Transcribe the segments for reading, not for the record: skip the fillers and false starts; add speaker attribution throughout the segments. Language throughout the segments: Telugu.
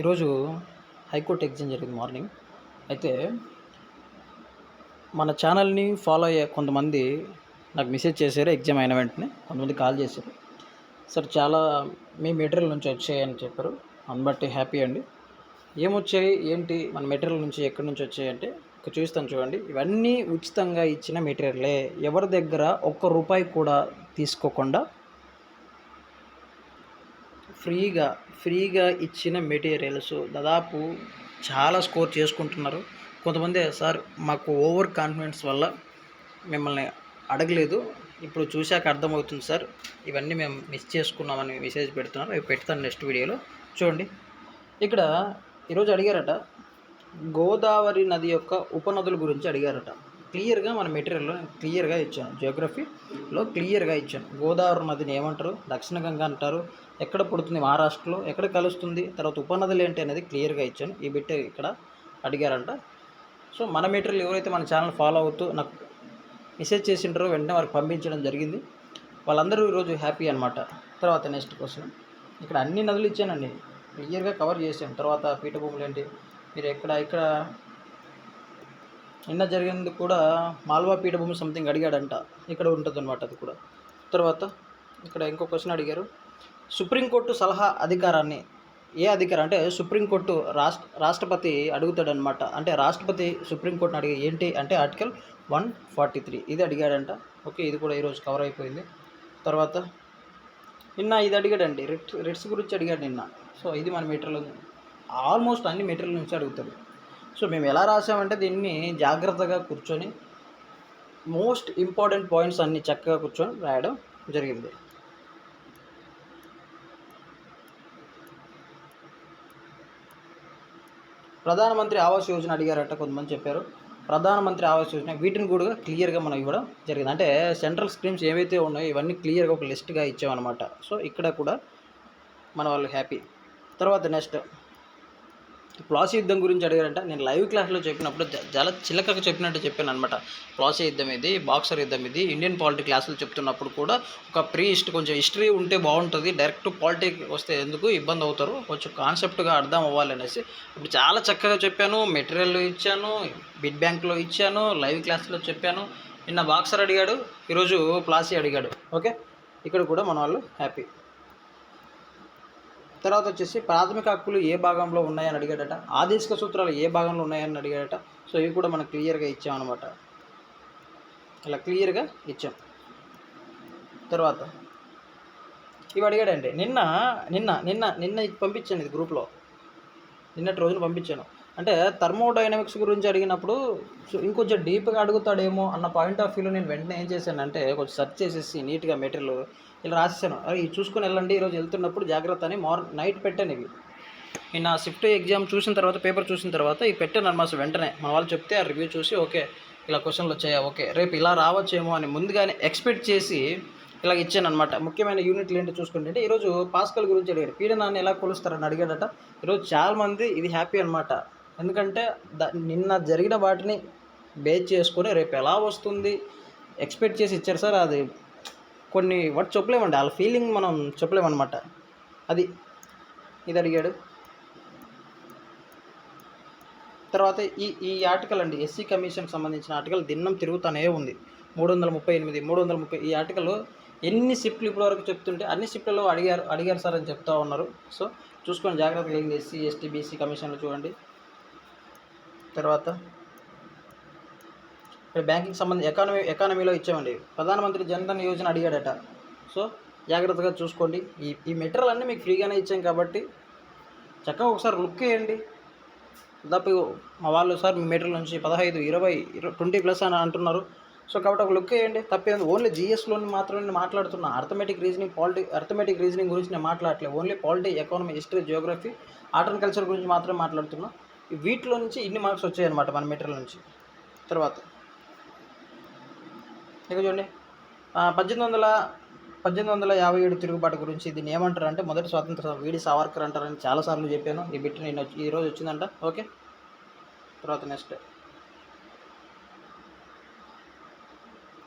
Speaker 1: ఈరోజు హైకోర్టు ఎగ్జామ్ జరిగింది మార్నింగ్. అయితే మన ఛానల్ని ఫాలో అయ్యే కొంతమంది నాకు మెసేజ్ చేశారు. ఎగ్జామ్ అయిన వెంటనే కొంతమంది కాల్ చేశారు. సార్ చాలా మీ మెటీరియల్ నుంచి వచ్చాయని చెప్పారు. అందుని బట్టి హ్యాపీ అండి. ఏమొచ్చాయి ఏంటి మన మెటీరియల్ నుంచి ఎక్కడి నుంచి వచ్చాయంటే ఇక్కడ చూస్తాను చూడండి. ఇవన్నీ ఉచితంగా ఇచ్చిన మెటీరియలే. ఎవరి దగ్గర ఒక్క రూపాయి కూడా తీసుకోకుండా ఫ్రీగా ఇచ్చిన మెటీరియల్స్. దాదాపు చాలా స్కోర్ చేసుకుంటున్నారు. కొంతమంది సార్ మాకు ఓవర్ కాన్ఫిడెన్స్ వల్ల మిమ్మల్ని అడగలేదు, ఇప్పుడు చూశాక అర్థమవుతుంది సార్, ఇవన్నీ మేము మిస్ చేసుకున్నామని మెసేజ్ పెడుతున్నారు. అవి పెడతాను నెక్స్ట్ వీడియోలో చూడండి. ఇక్కడ ఈరోజు అడిగారట, గోదావరి నది యొక్క ఉపనదుల గురించి అడిగారట. క్లియర్గా మన మెటీరియల్లో క్లియర్గా ఇచ్చాను, జియోగ్రఫీలో క్లియర్గా ఇచ్చాను. గోదావరి నదిని ఏమంటారు, దక్షిణ గంగా అంటారు, ఎక్కడ పుడుతుంది మహారాష్ట్రలో, ఎక్కడ కలుస్తుంది, తర్వాత ఉపనదులు ఏంటి అనేది క్లియర్గా ఇచ్చాను. ఈ బిట్ ఇక్కడ అడిగారంట. సో మన మెటీరియల్ ఎవరైతే మన ఛానల్ ఫాలో అవుతూ నాకు మెసేజ్ చేసింటారో వెంటనే వారికి పంపించడం జరిగింది. వాళ్ళందరూ ఈరోజు హ్యాపీ అనమాట. తర్వాత నెక్స్ట్ క్వశ్చన్, ఇక్కడ అన్ని నదులు ఇచ్చానండి, క్లియర్గా కవర్ చేశాను. తర్వాత పీఠభూములు ఏంటి, మీరు ఇక్కడ నిన్న జరిగింది కూడా మాల్వా పీఠభూమి సంథింగ్ అడిగాడంట, ఇక్కడ ఉంటుంది అనమాట అది కూడా. తర్వాత ఇక్కడ ఇంకో క్వశ్చన్ అడిగారు, సుప్రీంకోర్టు సలహా అధికారాన్ని ఏ అధికారం అంటే సుప్రీంకోర్టు రాష్ట్రపతి అడుగుతాడనమాట. అంటే రాష్ట్రపతి సుప్రీంకోర్టుని అడిగే ఏంటి అంటే ఆర్టికల్ 143 ఇది అడిగాడంట. ఓకే, ఇది కూడా ఈరోజు కవర్ అయిపోయింది. తర్వాత నిన్న ఇది అడిగాడండి, రిట్స్ గురించి అడిగాడు నిన్న. సో ఇది మన మెటీరియల్, ఆల్మోస్ట్ అన్ని మెటీరియల్ నుంచి అడుగుతాడు. సో మేము ఎలా రాసామంటే దీన్ని జాగ్రత్తగా కూర్చొని మోస్ట్ ఇంపార్టెంట్ పాయింట్స్ అన్ని చక్కగా కూర్చొని రాయడం జరిగింది. ప్రధానమంత్రి ఆవాస్ యోజన అడిగారట, కొంతమంది చెప్పారు. ప్రధానమంత్రి ఆవాస్ యోజన వీటిని కూడా క్లియర్గా మనం ఇవ్వడం జరిగింది. అంటే సెంట్రల్ స్కీమ్స్ ఏవైతే ఉన్నాయో ఇవన్నీ క్లియర్గా ఒక లిస్ట్గా ఇచ్చామన్నమాట. సో ఇక్కడ కూడా మన వాళ్ళు హ్యాపీ. తర్వాత నెక్స్ట్ ప్లాసీ యుద్ధం గురించి అడిగారంట. నేను లైవ్ క్లాస్లో చెప్పినప్పుడు చాలా చిలకగా చెప్పినట్టు చెప్పాను అనమాట. ప్లాసీ యుద్ధం ఇది, బాక్సర్ యుద్ధం ఇది, ఇండియన్ పాలిటీ క్లాసులు చెప్తున్నప్పుడు కూడా ఒక కొంచెం హిస్టరీ ఉంటే బాగుంటుంది, డైరెక్ట్ పాలిటిక్ వస్తే ఎందుకు ఇబ్బంది అవుతారు, కొంచెం కాన్సెప్ట్గా అర్థం అవ్వాలి అనేసి ఇప్పుడు చాలా చక్కగా చెప్పాను. మెటీరియల్ ఇచ్చాను, బిడ్ బ్యాంక్లో ఇచ్చాను, లైవ్ క్లాస్లో చెప్పాను. నిన్న బాక్సర్ అడిగాడు, ఈరోజు ప్లాసీ అడిగాడు. ఓకే, ఇక్కడ కూడా మన వాళ్ళు హ్యాపీ. తర్వాత వచ్చేసి ప్రాథమిక హక్కులు ఏ భాగంలో ఉన్నాయని అడిగాడట, ఆదేశిక సూత్రాలు ఏ భాగంలో ఉన్నాయని అడిగాడట. సో ఇవి కూడా మనం క్లియర్గా ఇచ్చామన్నమాట, ఇలా క్లియర్గా ఇచ్చాం. తర్వాత ఇవి అడిగాడండి. నిన్న నిన్న నిన్న నిన్న పంపించాను, ఇది గ్రూప్లో నిన్నటి రోజున పంపించాను. అంటే థర్మోడైనమిక్స్ గురించి అడిగినప్పుడు ఇంకొంచెం డీప్గా అడుగుతాడేమో అన్న పాయింట్ ఆఫ్ వ్యూలో నేను వెంటనే ఏం చేశానంటే కొంచెం సెర్చ్ చేసేసి నీట్గా మెటీరియల్ ఇలా రాసేసాను. ఇవి చూసుకొని వెళ్ళండి, ఈరోజు వెళ్తున్నప్పుడు జాగ్రత్త అని నైట్ పెట్టాను. ఇవి నిన్న షిఫ్ట్ ఎగ్జామ్ చూసిన తర్వాత, పేపర్ చూసిన తర్వాత ఇవి పెట్టాను అనమాట. వెంటనే మన వాళ్ళు చెప్తే ఆ రివ్యూ చూసి ఓకే ఇలా క్వశ్చన్లు వచ్చాయా, ఓకే రేపు ఇలా రావచ్చేమో అని ముందుగానే ఎక్స్పెక్ట్ చేసి ఇలా ఇచ్చాను అనమాట. ముఖ్యమైన యూనిట్లు ఏంటో చూసుకుంటే ఈరోజు పాస్కల్ గురించి అడిగాడు, పీడనాన్ని ఎలా కొలుస్తారని అడిగాడట. ఈరోజు చాలామంది ఇది హ్యాపీ అనమాట. ఎందుకంటే నిన్న జరిగిన వాటిని బేస్ చేసుకొని రేపు ఎలా వస్తుంది ఎక్స్పెక్ట్ చేసి ఇచ్చారు సార్. అది కొన్ని వాటి చెప్పలేమండి, వాళ్ళ ఫీలింగ్ మనం చెప్పలేమన్నమాట. ఇది అడిగాడు. తర్వాత ఈ ఆర్టికల్ అండి, ఎస్సీ కమిషన్కి సంబంధించిన ఆర్టికల్ దిన్నం తిరుగుతూనే ఉంది. 338 ఈ ఆర్టికల్ ఎన్ని షిఫ్ట్లు ఇప్పటివరకు చెప్తుంటే అన్ని షిఫ్ట్లలో అడిగారు సార్ అని చెప్తా ఉన్నారు. సో చూసుకొని జాగ్రత్తగా వెళ్ళి ఎస్సీ ఎస్టీ బీసీ కమిషన్లు చూడండి. తర్వాత ఇక్కడ బ్యాంకింగ్ సంబంధించి ఎకానమీలో ఇచ్చామండి. ప్రధానమంత్రి జన్ధన్ యోజన అడిగాడట. సో జాగ్రత్తగా చూసుకోండి. ఈ మెటీరియల్ అన్నీ మీకు ఫ్రీగానే ఇచ్చాం కాబట్టి చక్కగా ఒకసారి లుక్ వేయండి. దాదాపు మా వాళ్ళు సార్ మీ మెటీరియల్ నుంచి 15, 20, 20+ అని అంటున్నారు. సో కాబట్టి ఒక లుక్ వేయండి, తప్పేంది. ఓన్లీ జీఎస్లోని మాత్రమే నేను మాట్లాడుతున్నా, అర్థమెటిక్ రీజనింగ్ గురించి నేను మాట్లాడట్లేదు. Only polity, economy, history, Geography, art and culture గురించి మాత్రమే మాట్లాడుతున్నా. వీటిలో నుంచి ఇన్ని మార్క్స్ వచ్చాయన్నమాట మన మెటీరియల్ నుంచి. తర్వాత ఇక చూడండి, 1857 తిరుగుబాటు గురించి దీన్ని ఏమంటారు అంటే మొదటి స్వాతంత్ర వీడి సావర్కర్ అంటారని చాలాసార్లు చెప్పాను. ఈ బిట్ నేను ఈరోజు వచ్చిందంట. ఓకే, తర్వాత నెక్స్ట్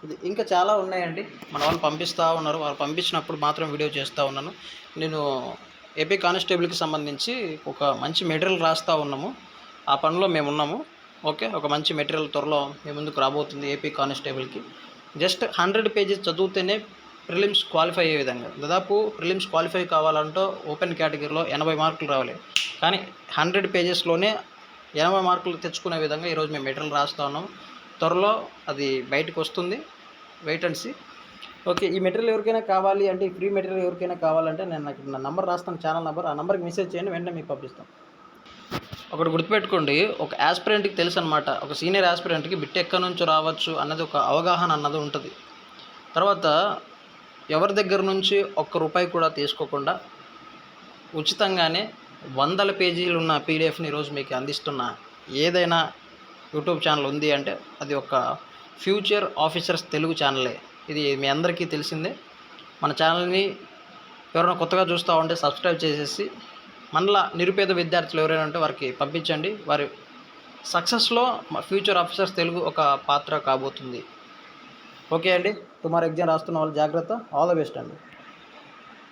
Speaker 1: ఇది ఇంకా చాలా ఉన్నాయండి. మన వాళ్ళు పంపిస్తూ ఉన్నారు, వాళ్ళు పంపించినప్పుడు మాత్రం వీడియో చేస్తూ ఉన్నాను. నేను ఏపీ కానిస్టేబుల్కి సంబంధించి ఒక మంచి మెటీరియల్ రాస్తూ ఉన్నాము. ఆ పనిలో మేము ఉన్నాము. ఓకే, ఒక మంచి మెటీరియల్ త్వరలో మీ ముందుకు రాబోతుంది ఏపీ కానిస్టేబుల్కి. జస్ట్ 100 పేజెస్ చదివితేనే ప్రిలిమ్స్ క్వాలిఫై అయ్యే విధంగా, దాదాపు ప్రిలిమ్స్ క్వాలిఫై కావాలంటే ఓపెన్ కేటగిరీలో 80 మార్కులు రావాలి. కానీ 100 పేజెస్లోనే 80 మార్కులు తెచ్చుకునే విధంగా ఈరోజు మేము మెటీరియల్ రాస్తూ ఉన్నాం. త్వరలో అది బయటకు వస్తుంది, వెయిట్ అండ్ సీ. ఓకే, ఈ మెటీరియల్ ఎవరికైనా కావాలి అంటే, ఈ ఫ్రీ మెటీరియల్ ఎవరికైనా కావాలంటే నేను నాకు నా నెంబర్ రాస్తాను, ఛానల్ నెంబర్. ఆ నెంబర్కి మెసేజ్ చేయండి, వెంటనే మీకు పంపిస్తాం. ఒకటి గుర్తుపెట్టుకోండి, ఒక యాస్పిరెంట్కి తెలుసు అనమాట, ఒక సీనియర్ యాస్పిరెంట్కి బిట్ ఎక్కడి నుంచి రావచ్చు అన్నది ఒక అవగాహన అన్నది ఉంటుంది. తర్వాత ఎవరి దగ్గర నుంచి ఒక్క రూపాయి కూడా తీసుకోకుండా ఉచితంగానే 100 పేజీలు ఉన్న పీడిఎఫ్ని ఈరోజు మీకు అందిస్తున్న ఏదైనా యూట్యూబ్ ఛానల్ ఉంది అంటే అది ఒక ఫ్యూచర్ ఆఫీసర్స్ తెలుగు ఛానలే. ఇది మీ అందరికీ తెలిసిందే. మన ఛానల్ని ఎవరైనా కొత్తగా చూస్తూ ఉంటే సబ్స్క్రైబ్ చేసేసి మనలా నిరుపేద విద్యార్థులు ఎవరైనా ఉంటే వారికి పంపించండి. వారి సక్సెస్లో ఫ్యూచర్ ఆఫీసర్స్ తెలుగు ఒక పాత్ర కాబోతుంది. ఓకే అండి, టుమారో ఎగ్జామ్ రాస్తున్న వాళ్ళు జాగ్రత్త. ఆల్ ద బెస్ట్ అండి.